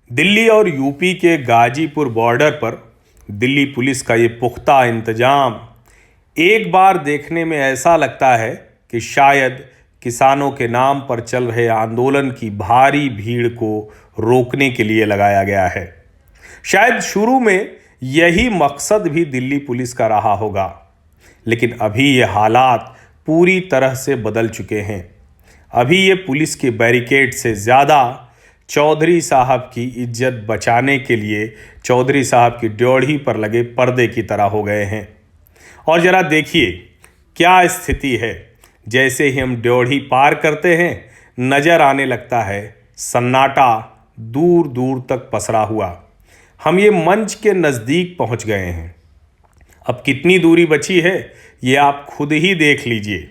दिल्ली और यूपी के गाजीपुर बॉर्डर पर दिल्ली पुलिस का ये पुख्ता इंतजाम एक बार देखने में ऐसा लगता है कि शायद किसानों के नाम पर चल रहे आंदोलन की भारी भीड़ को रोकने के लिए लगाया गया है। शायद शुरू में यही मकसद भी दिल्ली पुलिस का रहा होगा, लेकिन अभी ये हालात पूरी तरह से बदल चुके हैं। अभी ये पुलिस के बैरिकेड से ज़्यादा चौधरी साहब की इज्जत बचाने के लिए चौधरी साहब की ड्योढ़ी पर लगे पर्दे की तरह हो गए हैं। और ज़रा देखिए क्या स्थिति है। जैसे ही हम ड्योढ़ी पार करते हैं, नज़र आने लगता है सन्नाटा दूर दूर तक पसरा हुआ। हम ये मंच के नज़दीक पहुंच गए हैं। अब कितनी दूरी बची है ये आप खुद ही देख लीजिए।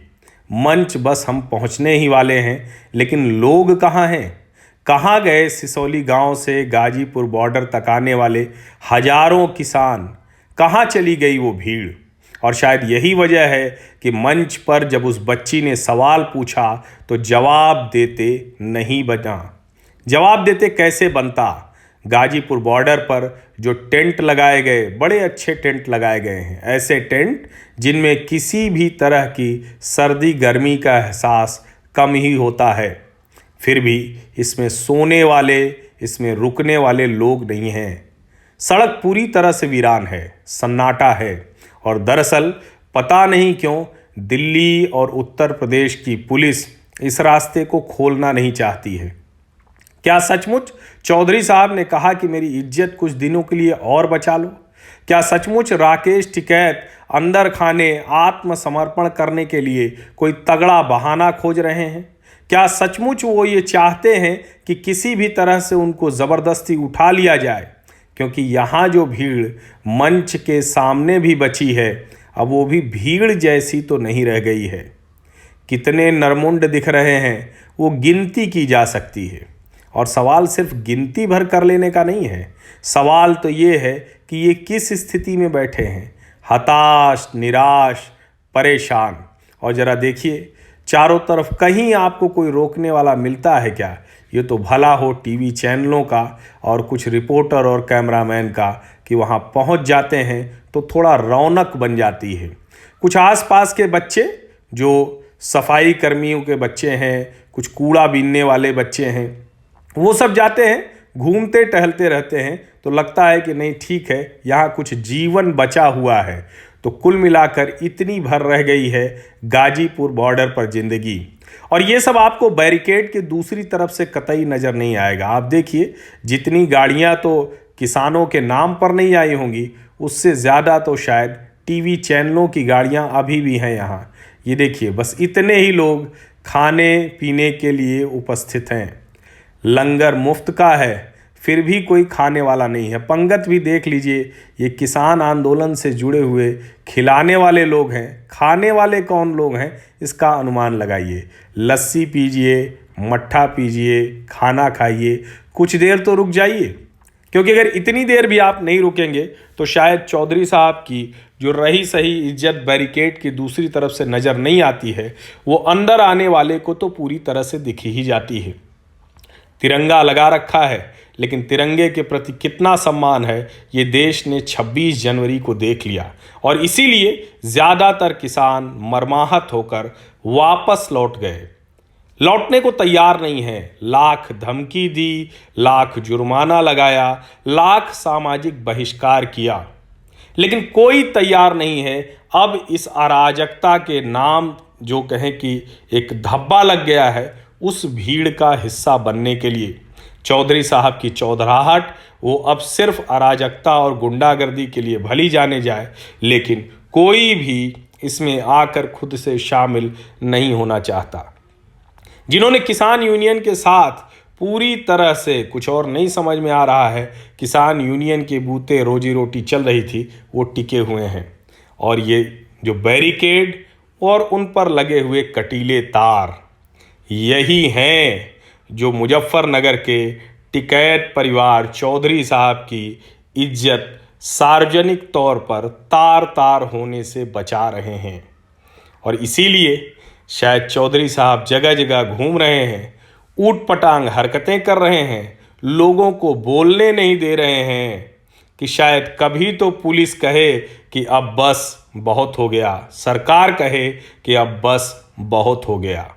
मंच बस हम पहुंचने ही वाले हैं, लेकिन लोग कहाँ हैं? कहाँ गए सिसौली गांव से गाजीपुर बॉर्डर तक आने वाले हजारों किसान? कहाँ चली गई वो भीड़? और शायद यही वजह है कि मंच पर जब उस बच्ची ने सवाल पूछा तो जवाब देते नहीं बना। जवाब देते कैसे बनता? गाजीपुर बॉर्डर पर जो टेंट लगाए गए, बड़े अच्छे टेंट लगाए गए हैं, ऐसे टेंट जिनमें किसी भी तरह की सर्दी गर्मी का एहसास कम ही होता है। फिर भी इसमें सोने वाले, इसमें रुकने वाले लोग नहीं हैं। सड़क पूरी तरह से वीरान है, सन्नाटा है। और दरअसल पता नहीं क्यों दिल्ली और उत्तर प्रदेश की पुलिस इस रास्ते को खोलना नहीं चाहती है। क्या सचमुच चौधरी साहब ने कहा कि मेरी इज्जत कुछ दिनों के लिए और बचा लो? क्या सचमुच राकेश टिकैत अंदर खाने आत्मसमर्पण करने के लिए कोई तगड़ा बहाना खोज रहे हैं? क्या सचमुच वो ये चाहते हैं कि किसी भी तरह से उनको ज़बरदस्ती उठा लिया जाए? क्योंकि यहाँ जो भीड़ मंच के सामने भी बची है, अब वो भी भीड़ जैसी तो नहीं रह गई है। कितने नरमुंड दिख रहे हैं वो गिनती की जा सकती है। और सवाल सिर्फ गिनती भर कर लेने का नहीं है, सवाल तो ये है कि ये किस स्थिति में बैठे हैं, हताश, निराश, परेशान। और ज़रा देखिए चारों तरफ, कहीं आपको कोई रोकने वाला मिलता है क्या? ये तो भला हो टीवी चैनलों का और कुछ रिपोर्टर और कैमरामैन का कि वहाँ पहुँच जाते हैं तो थोड़ा रौनक बन जाती है। कुछ आसपास के बच्चे जो सफाई कर्मियों के बच्चे हैं, कुछ कूड़ा बीनने वाले बच्चे हैं, वो सब जाते हैं, घूमते टहलते रहते हैं, तो लगता है कि नहीं ठीक है, यहाँ कुछ जीवन बचा हुआ है। तो कुल मिलाकर इतनी भर रह गई है गाजीपुर बॉर्डर पर जिंदगी। और ये सब आपको बैरिकेड के दूसरी तरफ से कतई नज़र नहीं आएगा। आप देखिए जितनी गाड़ियाँ तो किसानों के नाम पर नहीं आई होंगी, उससे ज़्यादा तो शायद टीवी चैनलों की गाड़ियाँ अभी भी हैं यहाँ। ये देखिए बस इतने ही लोग खाने पीने के लिए उपस्थित हैं। लंगर मुफ्त का है, फिर भी कोई खाने वाला नहीं है। पंगत भी देख लीजिए, ये किसान आंदोलन से जुड़े हुए खिलाने वाले लोग हैं, खाने वाले कौन लोग हैं इसका अनुमान लगाइए। लस्सी पीजिए, मट्ठा पीजिए, खाना खाइए, कुछ देर तो रुक जाइए। क्योंकि अगर इतनी देर भी आप नहीं रुकेंगे तो शायद चौधरी साहब की जो रही सही इज्जत बैरिकेड की दूसरी तरफ से नज़र नहीं आती है, वो अंदर आने वाले को तो पूरी तरह से दिख ही जाती है। तिरंगा लगा रखा है, लेकिन तिरंगे के प्रति कितना सम्मान है ये देश ने 26 जनवरी को देख लिया। और इसीलिए ज़्यादातर किसान मर्माहत होकर वापस लौट गए, लौटने को तैयार नहीं है। लाख धमकी दी, लाख जुर्माना लगाया, लाख सामाजिक बहिष्कार किया, लेकिन कोई तैयार नहीं है अब इस अराजकता के नाम जो कहें कि एक धब्बा लग गया है, उस भीड़ का हिस्सा बनने के लिए। चौधरी साहब की चौधराहट वो अब सिर्फ अराजकता और गुंडागर्दी के लिए भली जाने जाए, लेकिन कोई भी इसमें आकर खुद से शामिल नहीं होना चाहता। जिन्होंने किसान यूनियन के साथ पूरी तरह से, कुछ और नहीं समझ में आ रहा है, किसान यूनियन के बूते रोजी रोटी चल रही थी, वो टिके हुए हैं। और ये जो बैरिकेड और उन पर लगे हुए कटीले तार, यही हैं जो मुजफ्फरनगर के टिकैत परिवार चौधरी साहब की इज्जत सार्वजनिक तौर पर तार तार होने से बचा रहे हैं। और इसीलिए शायद चौधरी साहब जगह जगह घूम रहे हैं, ऊट पटांग हरकतें कर रहे हैं, लोगों को बोलने नहीं दे रहे हैं कि शायद कभी तो पुलिस कहे कि अब बस बहुत हो गया, सरकार कहे कि अब बस बहुत हो गया।